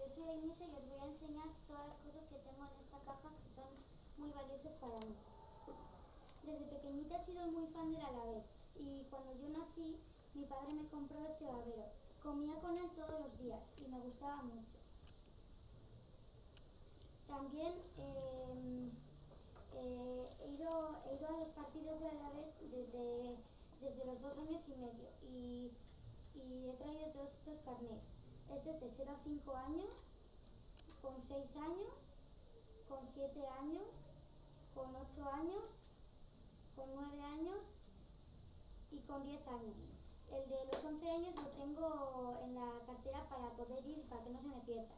yo soy Ainisa y os voy a enseñar todas las cosas que tengo en esta caja que son muy valiosas para mí. Desde pequeñita he sido muy fan del Alavés y cuando yo nací mi padre me compró este babero. Comía con él todos los días y me gustaba mucho. También he ido a los partidos del Alavés desde los 2 años y medio y he traído todos estos carnés. Este es de 0 a 5 años, con 6 años, con 7 años, con 8 años, con 9 años y con 10 años. El de los 11 años lo tengo en la cartera para poder ir, para que no se me pierda.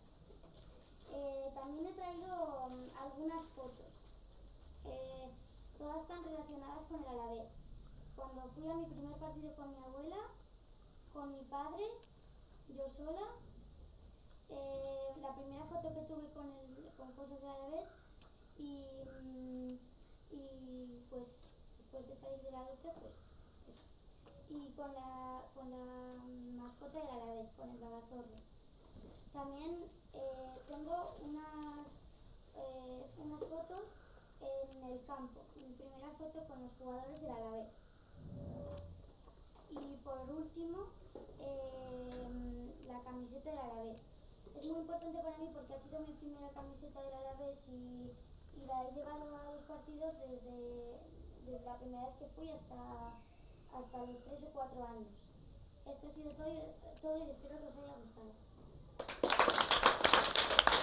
También he traído algunas fotos. Todas están relacionadas con el Alavés. Cuando fui a mi primer partido con mi abuela, con mi padre, yo sola, la primera foto que tuve con cosas del Alavés y pues después de salir de la ducha, pues eso. Y con la mascota del Alavés, con el Babazorro. También tengo unas fotos en el campo, mi primera foto con los jugadores del Alavés. Y por último, la camiseta del Alavés. Es muy importante para mí porque ha sido mi primera camiseta del Alavés y la he llevado a los partidos desde la primera vez que fui hasta los 3 o 4 años. Esto ha sido todo y espero que os haya gustado.